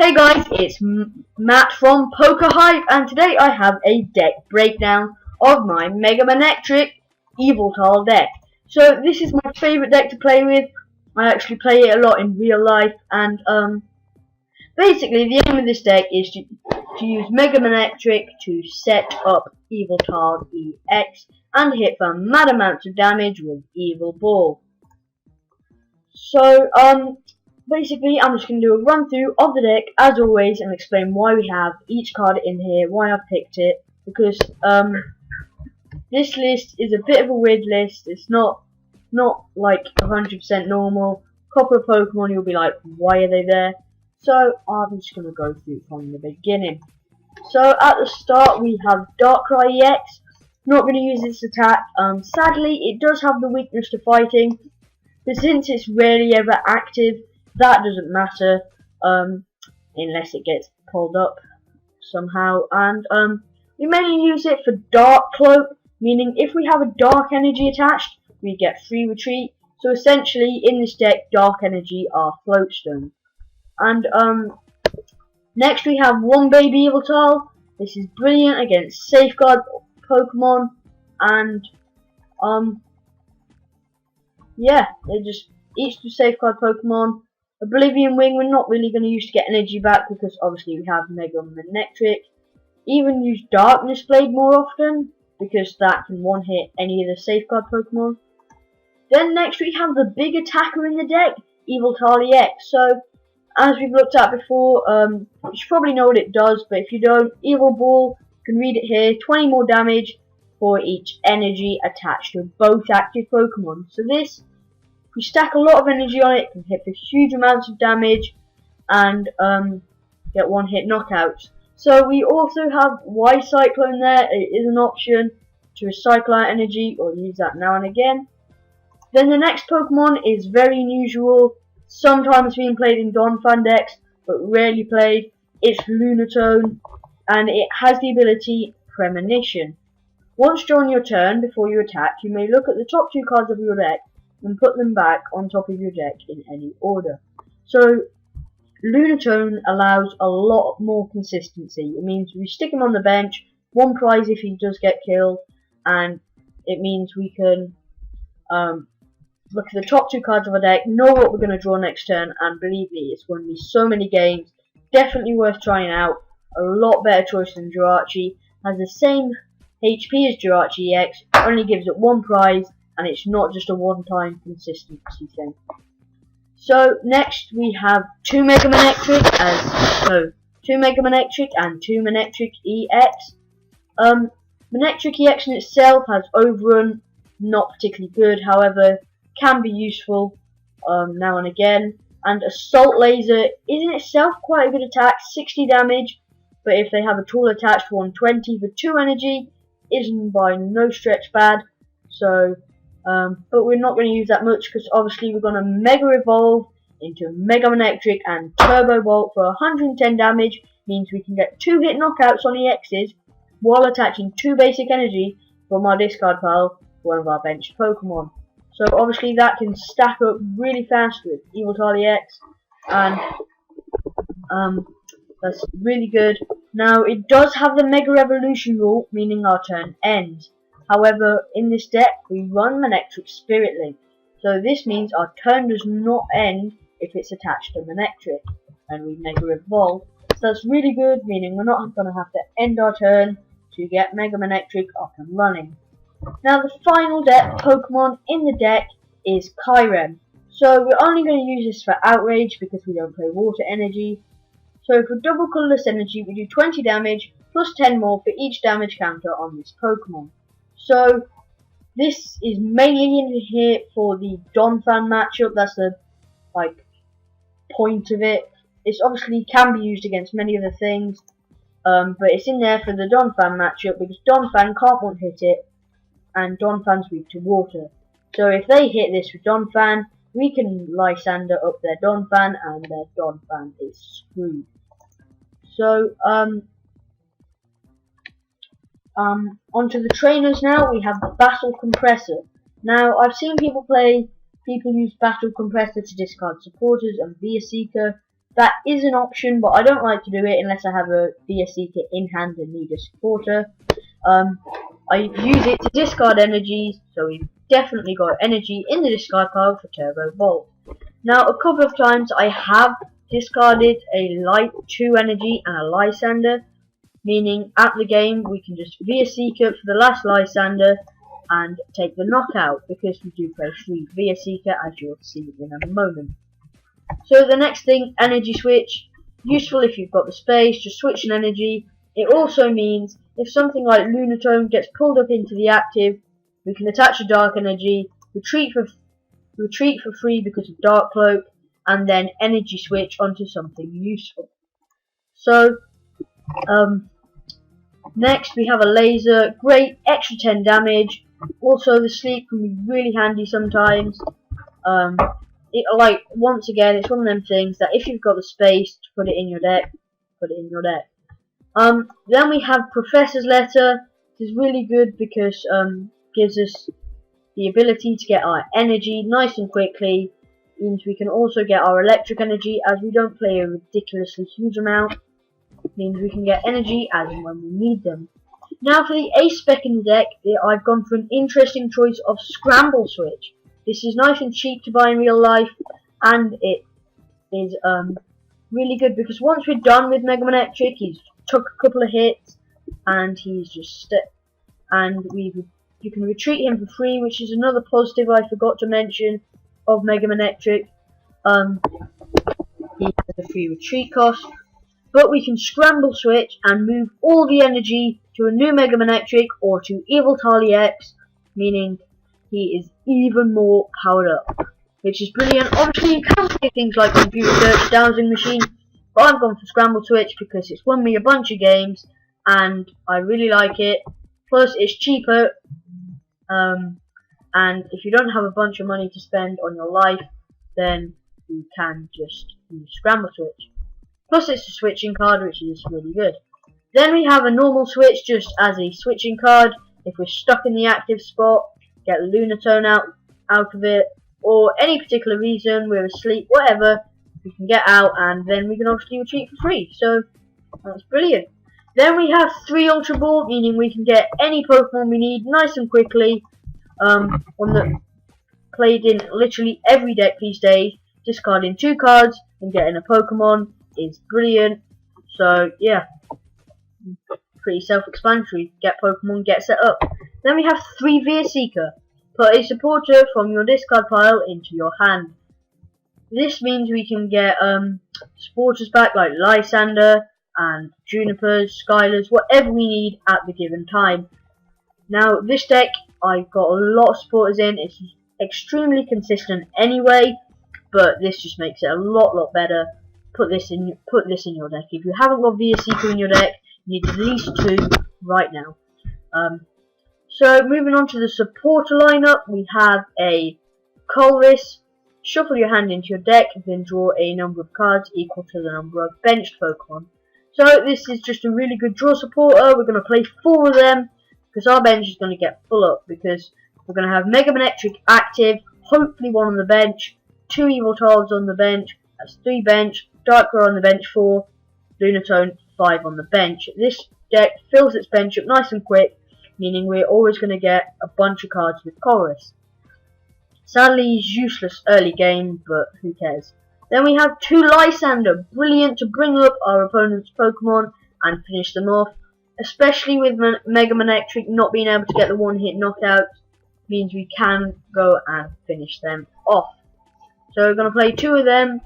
Hey guys, it's Matt from Poker Hype, and today I have a deck breakdown of my Mega Manectric Yveltal deck. So this is my favourite deck to play with. I actually play it a lot in real life, and basically the aim of this deck is to use Mega Manectric to set up Yveltal EX and hit for mad amounts of damage with Evil Ball. So basically, I'm just going to do a run through of the deck as always and explain why we have each card in here, why I've picked it, because this list is a bit of a weird list. It's not like 100% normal. A couple of Pokemon you'll be like, why are they there? So I'm just going to go through from the beginning. So at the start we have Darkrai EX. Not going to use its attack. Sadly, it does have the weakness to fighting, but since it's rarely ever active, that doesn't matter, unless it gets pulled up somehow. And we mainly use it for Dark Cloak, meaning if we have a Dark Energy attached, we get free retreat. So essentially, in this deck, Dark Energy are Floatstone. And next we have One Baby Yveltal. This is brilliant against Safeguard Pokemon, and yeah, they just each to Safeguard Pokemon. Oblivion Wing we're not really going to use to get energy back because obviously we have Mega Manectric. Even use Darkness Blade more often because that can one hit any of the Safeguard Pokemon. Then next we have the big attacker in the deck, Yveltal EX. So as we've looked at before, you should probably know what it does, but if you don't, Evil Ball, you can read it here, 20 more damage for each energy attached to both active Pokemon. So this, we stack a lot of energy on it, can hit for huge amounts of damage and get one hit knockouts. So we also have Y-Cyclone there. It is an option to recycle our energy or use that now and again. Then the next Pokemon is very unusual, sometimes being played in Donphan decks but rarely played. It's Lunatone, and it has the ability Premonition. Once during your turn, before you attack, you may look at the top two cards of your deck and put them back on top of your deck in any order. So Lunatone allows a lot more consistency. It means we stick him on the bench, one prize if he does get killed, and it means we can look at the top two cards of our deck, know what we're going to draw next turn, and believe me, it's going to be so many games. Definitely worth trying out. A lot better choice than Jirachi. Has the same HP as Jirachi EX, only gives it one prize, and it's not just a one-time consistency thing. So next we have two Mega Manectric and two Manectric EX. Manectric EX in itself has Overrun, not particularly good, however, can be useful now and again. And Assault Laser is in itself quite a good attack, 60 damage, but if they have a tool attached for 120 for 2 energy, isn't by no stretch bad. So but we're not going to use that much because obviously we're going to Mega Evolve into Mega Manectric and Turbo Bolt for 110 damage. Means we can get 2 hit knockouts on EXs while attaching 2 basic energy from our discard pile to one of our benched Pokemon. So obviously that can stack up really fast with Yveltal EX, and that's really good. Now it does have the Mega Evolution rule, meaning our turn ends. However, in this deck we run Manectric Spirit Link, so this means our turn does not end if it's attached to Manectric, and we Mega Evolve. So that's really good, meaning we're not going to have to end our turn to get Mega Manectric up and running. Now the final Pokemon in the deck is Kyurem. So we're only going to use this for Outrage because we don't play Water Energy. So for double colourless energy we do 20 damage plus 10 more for each damage counter on this Pokemon. So this is mainly in here for the Donphan matchup. That's the point of it. It's obviously can be used against many other things, but it's in there for the Donphan matchup because Donphan can't one hit it, and Donphan's weak to water. So if they hit this with Donphan, we can Lysander up their Donphan, and their Donphan is screwed. So onto the trainers now. We have the Battle Compressor. Now I've seen people use Battle Compressor to discard supporters and Via Seeker. That is an option, but I don't like to do it unless I have a VS Seeker in hand and need a supporter. I use it to discard energies, so we've definitely got energy in the discard pile for Turbo Volt. Now, a couple of times I have discarded a light 2 energy and a Lysander, meaning at the game we can just VS Seeker for the last Lysander and take the knockout, because we do play 3 VS Seeker, as you'll see in a moment. So the next thing, energy switch, useful if you've got the space, just switch an energy. It also means if something like Lunatone gets pulled up into the active, we can attach a dark energy, retreat for free because of Dark Cloak, and then energy switch onto something useful. So next we have a laser, great, extra 10 damage. Also the sleep can be really handy sometimes. Once again, it's one of them things that if you've got the space to put it in your deck, put it in your deck. Then we have Professor's Letter. This is really good because gives us the ability to get our energy nice and quickly. Means we can also get our electric energy, as we don't play a ridiculously huge amount. Means we can get energy as and when we need them. Now for the ace spec in the deck, I've gone for an interesting choice of Scramble Switch. This is nice and cheap to buy in real life, and it is really good because once we're done with Manectric, he's took a couple of hits, and he's just you can retreat him for free, which is another positive I forgot to mention of Manectric. He has a free retreat cost, but we can Scramble Switch and move all the energy to a new Manectric or to Yveltal EX, meaning he is even more powered up, which is brilliant. Obviously, you can play things like Computer Search, Dowsing Machine, but I've gone for Scramble Switch because it's won me a bunch of games, and I really like it. Plus, it's cheaper, and if you don't have a bunch of money to spend on your life, then you can just use Scramble Switch. Plus, it's a switching card, which is really good. Then we have a normal switch just as a switching card. If we're stuck in the active spot, get Lunatone out of it, or any particular reason, we're asleep, whatever, we can get out, and then we can obviously retreat for free. So that's brilliant. Then we have 3 Ultra Ball, meaning we can get any Pokemon we need nice and quickly. Played in literally every deck these days. Discarding 2 cards and getting a Pokemon is brilliant. So yeah, pretty self-explanatory. Get Pokemon, get set up. Then we have 3 VS Seeker. Put a supporter from your discard pile into your hand. This means we can get supporters back like Lysander and Junipers, Skylers, whatever we need at the given time. Now this deck, I've got a lot of supporters in. It's extremely consistent anyway, but this just makes it a lot better. Put this in your deck. If you haven't got VS Seeker in your deck, you need at least 2 right now. So moving on to the supporter lineup, we have a Colress. Shuffle your hand into your deck, then draw a number of cards equal to the number of benched Pokemon. So this is just a really good draw supporter. We're going to play 4 of them because our bench is going to get full up, because we're going to have Manectric active, hopefully 1 on the bench, 2 Yveltals on the bench, that's 3 bench, Darkrai on the bench 4, Lunatone 5 on the bench. This deck fills its bench up nice and quick, meaning we're always going to get a bunch of cards with Colress. Sadly, he's useless early game, but who cares. Then we have 2 Lysander, brilliant to bring up our opponent's Pokemon and finish them off. Especially with Manectric not being able to get the 1-hit knockout, means we can go and finish them off. So we're going to play 2 of them.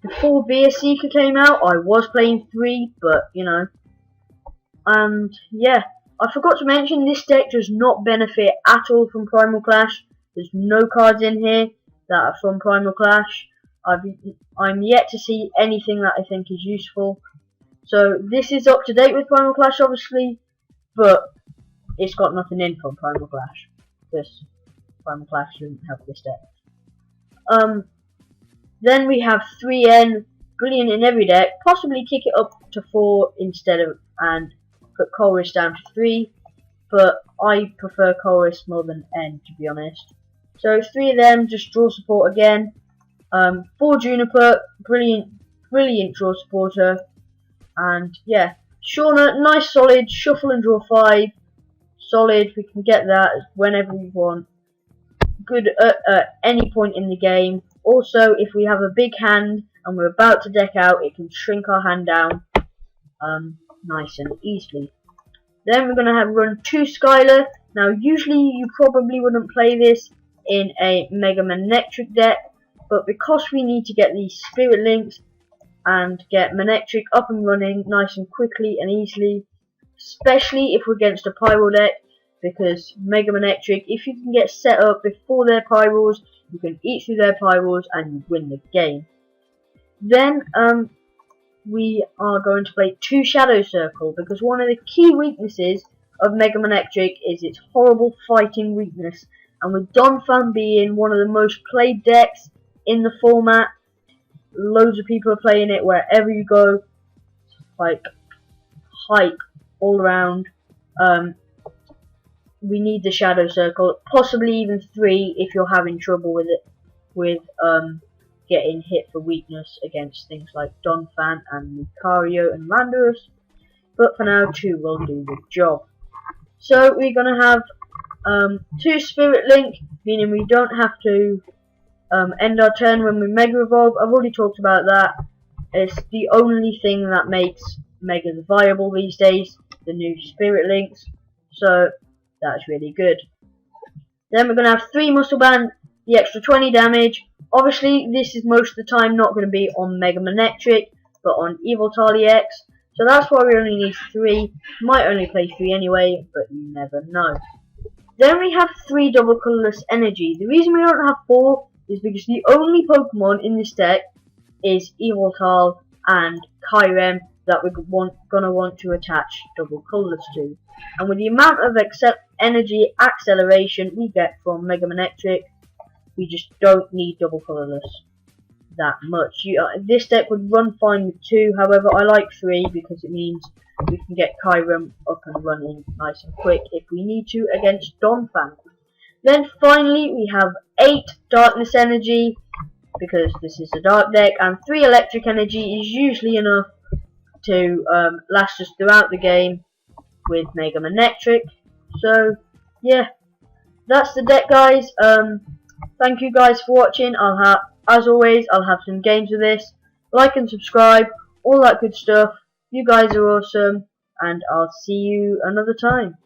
Before VS Seeker came out, I was playing 3, but you know. And yeah, I forgot to mention, this deck does not benefit at all from Primal Clash. There's no cards in here that are from Primal Clash. I'm yet to see anything that I think is useful. So this is up to date with Primal Clash, obviously, but it's got nothing in from Primal Clash. This Primal Clash shouldn't help this deck. Then we have 3N, brilliant in every deck. Possibly kick it up to 4 instead of, and put Colress down to 3, but I prefer Colress more than N, to be honest. So 3 of them, just draw support again. 4 Juniper, brilliant draw supporter, and yeah, Shauna, nice solid, shuffle and draw 5, solid, we can get that whenever we want, good at any point in the game. Also, if we have a big hand and we're about to deck out, it can shrink our hand down nice and easily. Then we're going to have run 2 Skylar. Now usually you probably wouldn't play this in a Mega Manectric deck, but because we need to get these Spirit Links and get Manectric up and running nice and quickly and easily, especially if we're against a Pyro deck, because Mega Manectric, if you can get set up before their Pyros, you can eat through their Pyros and you win the game. Then we are going to play 2 Shadow Circle, because one of the key weaknesses of Mega Manectric is its horrible fighting weakness, and with Donphan being one of the most played decks in the format, loads of people are playing it wherever you go, like hype all around. We need the Shadow Circle, possibly even 3 if you're having trouble with it, with getting hit for weakness against things like Donphan and Lucario and Landorus, but for now 2 will do the job. So we're going to have 2 Spirit Link, meaning we don't have to end our turn when we Mega Evolve. I've already talked about that. It's the only thing that makes Megas viable these days, the new Spirit Links, so that's really good. Then we're going to have 3 Muscle Band, the extra 20 damage. Obviously this is most of the time not going to be on Mega Manectric, but on Yveltal EX, so that's why we only need 3. Might only play 3 anyway, but you never know. Then we have 3 double colourless energy. The reason we don't have 4 is because the only Pokemon in this deck is Yveltal and Kyrem that we're gonna want to attach double colourless to. And with the amount of energy acceleration we get from Mega Manectric, we just don't need double colourless that much. This deck would run fine with 2, however I like 3 because it means we can get Kyrem up and running nice and quick if we need to against Donphan. Then finally we have 8 darkness energy, because this is a dark deck, and 3 electric energy is usually enough to last us throughout the game with Mega Manectric. So yeah, that's the deck, guys. Thank you guys for watching. As always, I'll have some games of this. Like and subscribe, all that good stuff. You guys are awesome, and I'll see you another time.